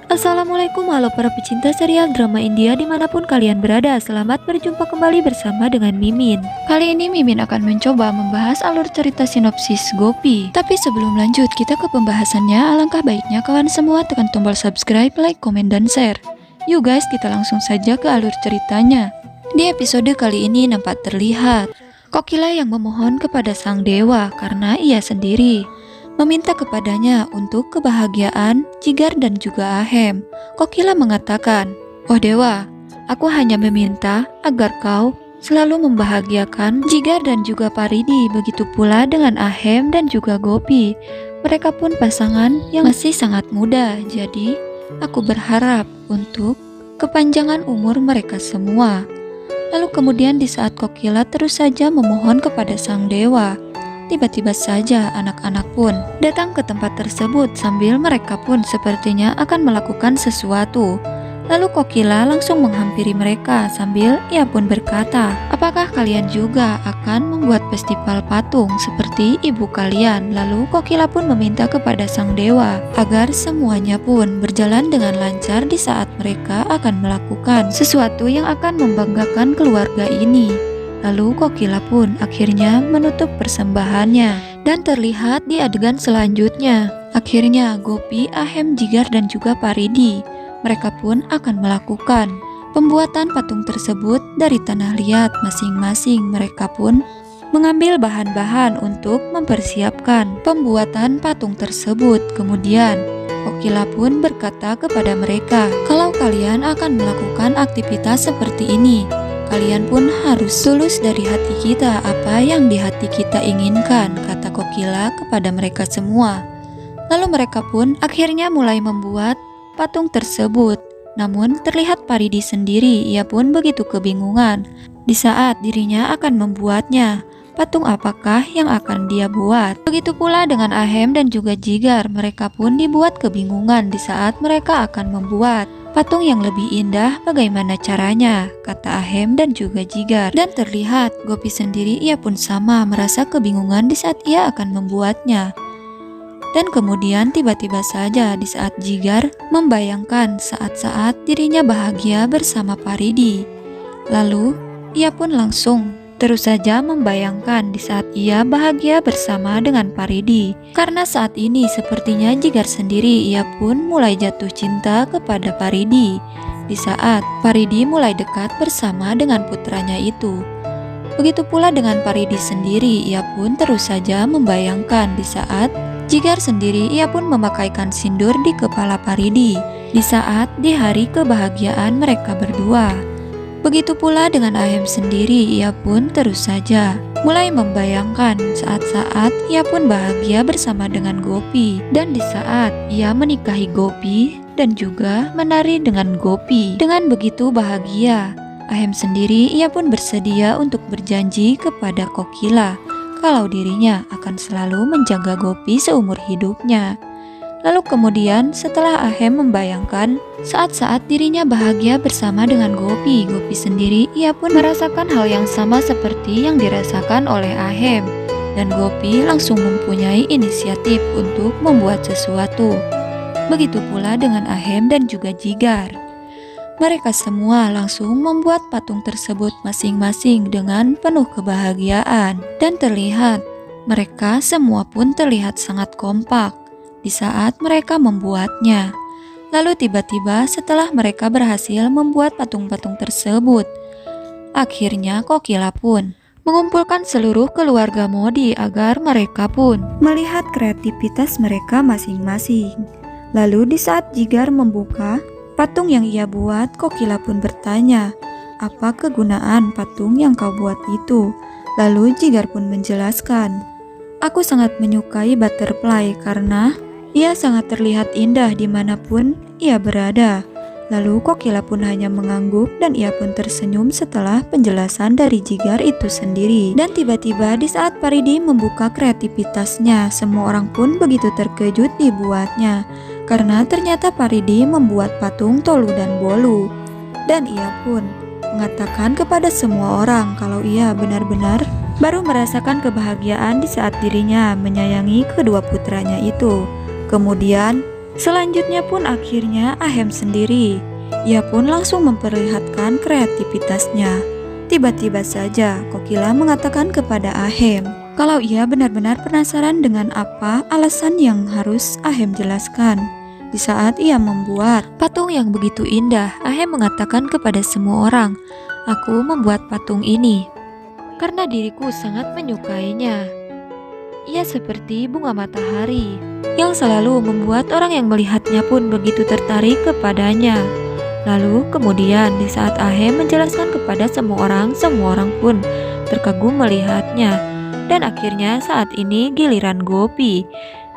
Assalamualaikum, halo para pecinta serial drama India dimanapun kalian berada. Selamat berjumpa kembali bersama dengan Mimin. Kali ini Mimin akan mencoba membahas alur cerita sinopsis Gopi. Tapi sebelum lanjut kita ke pembahasannya, alangkah baiknya kawan semua tekan tombol subscribe, like, komen, dan share. Yuk guys, kita langsung saja ke alur ceritanya. Di episode kali ini nampak terlihat Kokila yang memohon kepada sang dewa karena ia sendiri meminta kepadanya untuk kebahagiaan Jigar dan juga Ahem. Kokila mengatakan, "Oh dewa, aku hanya meminta agar kau selalu membahagiakan Jigar dan juga Paridi, begitu pula dengan Ahem dan juga Gopi. Mereka pun pasangan yang masih sangat muda, jadi aku berharap untuk kepanjangan umur mereka semua." Lalu kemudian di saat Kokila terus saja memohon kepada sang dewa, tiba-tiba saja anak-anak pun datang ke tempat tersebut sambil mereka pun sepertinya akan melakukan sesuatu. Lalu Kokila langsung menghampiri mereka sambil ia pun berkata, "Apakah kalian juga akan membuat festival patung seperti ibu kalian?" Lalu Kokila pun meminta kepada sang dewa agar semuanya pun berjalan dengan lancar di saat mereka akan melakukan sesuatu yang akan membanggakan keluarga ini. Lalu Kokila pun akhirnya menutup persembahannya. Dan terlihat di adegan selanjutnya, akhirnya Gopi, Ahem, Jigar, dan juga Paridi, mereka pun akan melakukan pembuatan patung tersebut dari tanah liat masing-masing. Mereka pun mengambil bahan-bahan untuk mempersiapkan pembuatan patung tersebut. Kemudian Kokila pun berkata kepada mereka, "Kalau kalian akan melakukan aktivitas seperti ini, kalian pun harus tulus dari hati kita, apa yang di hati kita inginkan," kata Kokila kepada mereka semua. Lalu mereka pun akhirnya mulai membuat patung tersebut. Namun terlihat Paridi sendiri, ia pun begitu kebingungan di saat dirinya akan membuatnya. Patung apakah yang akan dia buat? Begitu pula dengan Ahem dan juga Jigar, mereka pun dibuat kebingungan di saat mereka akan membuat patung yang lebih indah. Bagaimana caranya, kata Ahem dan juga Jigar. Dan terlihat Gopi sendiri, ia pun sama merasa kebingungan di saat ia akan membuatnya. Dan kemudian tiba-tiba saja di saat Jigar membayangkan saat-saat dirinya bahagia bersama Paridi, lalu ia pun langsung terus saja membayangkan di saat ia bahagia bersama dengan Paridi. Karena saat ini sepertinya Jigar sendiri, ia pun mulai jatuh cinta kepada Paridi di saat Paridi mulai dekat bersama dengan putranya itu. Begitu pula dengan Paridi sendiri, ia pun terus saja membayangkan di saat Jigar sendiri, ia pun memakaikan sindur di kepala Paridi di saat di hari kebahagiaan mereka berdua. Begitu pula dengan Ahem sendiri, ia pun terus saja mulai membayangkan saat-saat ia pun bahagia bersama dengan Gopi, dan di saat ia menikahi Gopi dan juga menari dengan Gopi. Dengan begitu bahagia, Ahem sendiri ia pun bersedia untuk berjanji kepada Kokila kalau dirinya akan selalu menjaga Gopi seumur hidupnya. Lalu kemudian setelah Ahem membayangkan saat-saat dirinya bahagia bersama dengan Gopi, Gopi sendiri ia pun merasakan hal yang sama seperti yang dirasakan oleh Ahem. Dan Gopi langsung mempunyai inisiatif untuk membuat sesuatu. Begitu pula dengan Ahem dan juga Jigar. Mereka semua langsung membuat patung tersebut masing-masing dengan penuh kebahagiaan. Dan terlihat mereka semua pun terlihat sangat kompak di saat mereka membuatnya. Lalu tiba-tiba setelah mereka berhasil membuat patung-patung tersebut, akhirnya Kokila pun mengumpulkan seluruh keluarga Modi agar mereka pun melihat kreativitas mereka masing-masing. Lalu di saat Jigar membuka patung yang ia buat, Kokila pun bertanya, "Apa kegunaan patung yang kau buat itu?" Lalu Jigar pun menjelaskan, "Aku sangat menyukai butterfly karena ia sangat terlihat indah dimanapun ia berada." Lalu Kokila pun hanya mengangguk dan ia pun tersenyum setelah penjelasan dari Jigar itu sendiri. Dan tiba-tiba di saat Paridi membuka kreativitasnya, semua orang pun begitu terkejut dibuatnya. Karena ternyata Paridi membuat patung Tolu dan Bolu. Dan ia pun mengatakan kepada semua orang kalau ia benar-benar baru merasakan kebahagiaan di saat dirinya menyayangi kedua putranya itu. Kemudian Selanjutnya pun akhirnya Ahem sendiri. Ia pun langsung memperlihatkan kreativitasnya. Tiba-tiba saja Kokila mengatakan kepada Ahem kalau ia benar-benar penasaran dengan apa alasan yang harus Ahem jelaskan. Di saat ia membuat patung yang begitu indah, Ahem mengatakan kepada semua orang, "Aku membuat patung ini karena diriku sangat menyukainya. Ia seperti bunga matahari yang selalu membuat orang yang melihatnya pun begitu tertarik kepadanya." Lalu kemudian di saat Ahem menjelaskan kepada semua orang pun terkagum melihatnya. Dan akhirnya saat ini giliran Gopi.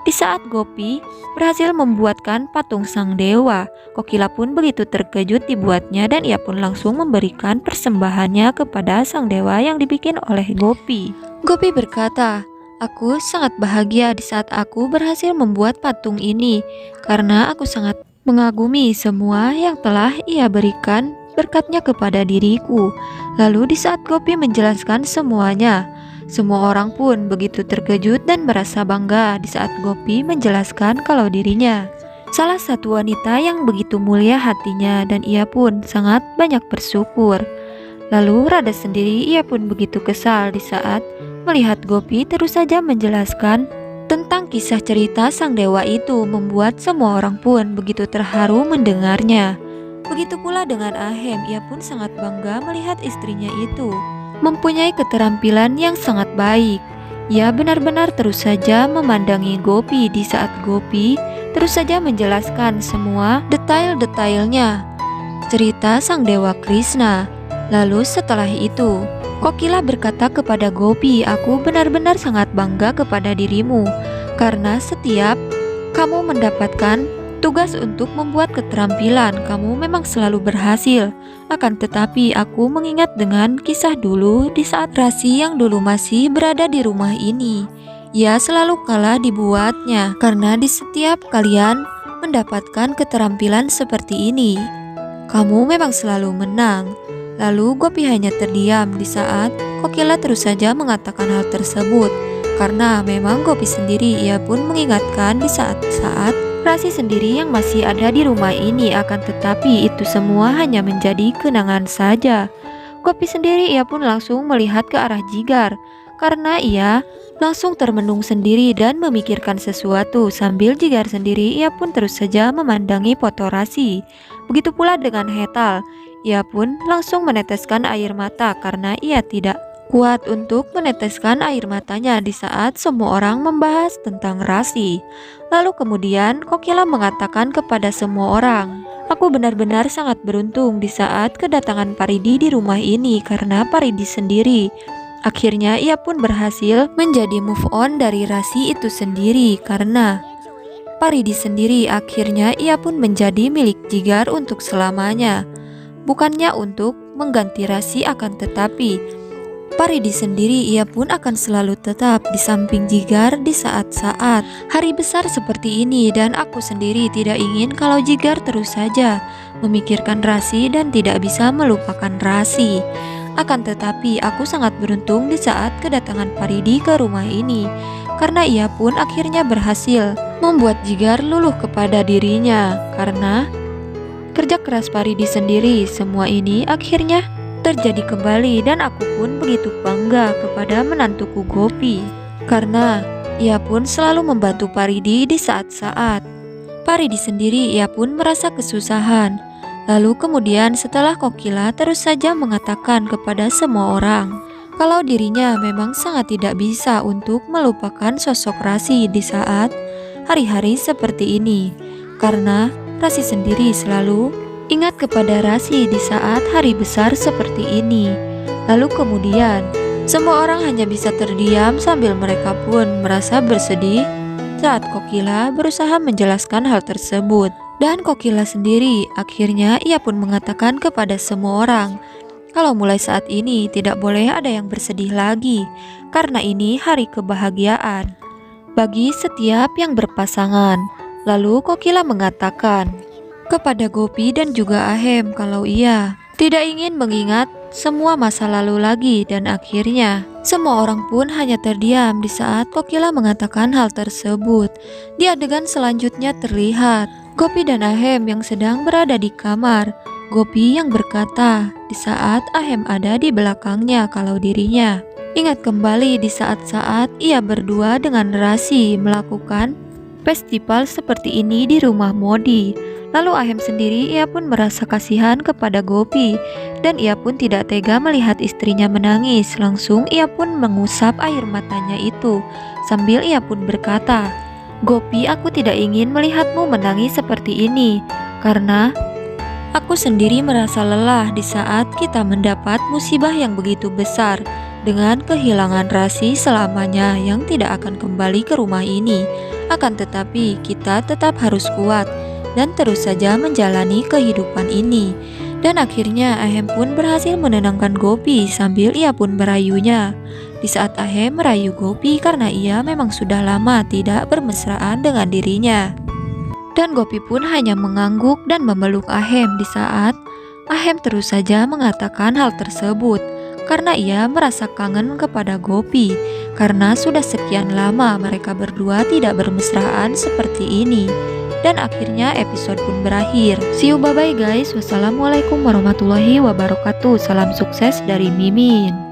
Di saat Gopi berhasil membuatkan patung sang dewa, Kokila pun begitu terkejut dibuatnya dan ia pun langsung memberikan persembahannya kepada sang dewa yang dibikin oleh Gopi. Gopi berkata, "Aku sangat bahagia di saat aku berhasil membuat patung ini karena aku sangat mengagumi semua yang telah ia berikan berkatnya kepada diriku." Lalu di saat Gopi menjelaskan semuanya, semua orang pun begitu terkejut dan merasa bangga di saat Gopi menjelaskan kalau dirinya salah satu wanita yang begitu mulia hatinya dan ia pun sangat banyak bersyukur. Lalu Radha sendiri ia pun begitu kesal di saat melihat Gopi terus saja menjelaskan tentang kisah cerita sang dewa itu membuat semua orang pun begitu terharu mendengarnya. Begitu pula dengan Ahem, ia pun sangat bangga melihat istrinya itu mempunyai keterampilan yang sangat baik. Ia benar-benar terus saja memandangi Gopi di saat Gopi terus saja menjelaskan semua detail-detailnya cerita sang dewa Krishna. Lalu setelah itu, Kokila berkata kepada Gopi, "Aku benar-benar sangat bangga kepada dirimu karena setiap kamu mendapatkan tugas untuk membuat keterampilan, kamu memang selalu berhasil. Akan tetapi aku mengingat dengan kisah dulu di saat Rasi yang dulu masih berada di rumah ini. Ia selalu kalah dibuatnya karena di setiap kalian mendapatkan keterampilan seperti ini, kamu memang selalu menang." Lalu Gopi hanya terdiam di saat Kokila terus saja mengatakan hal tersebut. Karena memang Gopi sendiri ia pun mengingatkan di saat-saat Rasi sendiri yang masih ada di rumah ini, akan tetapi itu semua hanya menjadi kenangan saja. Gopi sendiri ia pun langsung melihat ke arah Jigar karena ia langsung termenung sendiri dan memikirkan sesuatu. Sambil Jigar sendiri ia pun terus saja memandangi foto Rasi. Begitu pula dengan Hetal, ia pun langsung meneteskan air mata karena ia tidak kuat untuk meneteskan air matanya di saat semua orang membahas tentang Rasi. Lalu kemudian Kokila mengatakan kepada semua orang, "Aku benar-benar sangat beruntung di saat kedatangan Paridi di rumah ini karena Paridi sendiri akhirnya ia pun berhasil menjadi move on dari Rasi itu sendiri karena Paridi sendiri akhirnya ia pun menjadi milik Jigar untuk selamanya. Bukannya untuk mengganti Rasi, akan tetapi Paridi sendiri ia pun akan selalu tetap di samping Jigar di saat-saat hari besar seperti ini, dan aku sendiri tidak ingin kalau Jigar terus saja memikirkan Rasi dan tidak bisa melupakan Rasi. Akan tetapi aku sangat beruntung di saat kedatangan Paridi ke rumah ini karena ia pun akhirnya berhasil membuat Jigar luluh kepada dirinya. Karena kerja keras Paridi sendiri, semua ini akhirnya terjadi kembali dan aku pun begitu bangga kepada menantuku Gopi karena ia pun selalu membantu Paridi di saat-saat Paridi sendiri ia pun merasa kesusahan. Lalu kemudian setelah Kokila terus saja mengatakan kepada semua orang kalau dirinya memang sangat tidak bisa untuk melupakan sosok Rasi di saat hari-hari seperti ini karena Rasi sendiri selalu ingat kepada Rasi di saat hari besar seperti ini. Lalu kemudian semua orang hanya bisa terdiam sambil mereka pun merasa bersedih saat Kokila berusaha menjelaskan hal tersebut. Dan Kokila sendiri akhirnya ia pun mengatakan kepada semua orang kalau mulai saat ini tidak boleh ada yang bersedih lagi karena ini hari kebahagiaan bagi setiap yang berpasangan. Lalu Kokila mengatakan kepada Gopi dan juga Ahem kalau ia tidak ingin mengingat semua masa lalu lagi dan akhirnya semua orang pun hanya terdiam di saat Kokila mengatakan hal tersebut. Di adegan selanjutnya terlihat Gopi dan Ahem yang sedang berada di kamar. Gopi yang berkata di saat Ahem ada di belakangnya kalau dirinya ingat kembali di saat-saat ia berdua dengan Rasi melakukan festival seperti ini di rumah Modi. Lalu Ahem sendiri ia pun merasa kasihan kepada Gopi dan ia pun tidak tega melihat istrinya menangis. Langsung ia pun mengusap air matanya itu sambil ia pun berkata, "Gopi, aku tidak ingin melihatmu menangis seperti ini karena aku sendiri merasa lelah di saat kita mendapat musibah yang begitu besar dengan kehilangan Rasi selamanya yang tidak akan kembali ke rumah ini. Akan tetapi kita tetap harus kuat dan terus saja menjalani kehidupan ini." Dan akhirnya Ahem pun berhasil menenangkan Gopi sambil ia pun merayunya. Di saat Ahem merayu Gopi karena ia memang sudah lama tidak bermesraan dengan dirinya. Dan Gopi pun hanya mengangguk dan memeluk Ahem di saat Ahem terus saja mengatakan hal tersebut karena ia merasa kangen kepada Gopi karena sudah sekian lama mereka berdua tidak bermesraan seperti ini. Dan akhirnya episode pun berakhir. See you, bye bye guys. Wassalamualaikum warahmatullahi wabarakatuh. Salam sukses dari Mimin.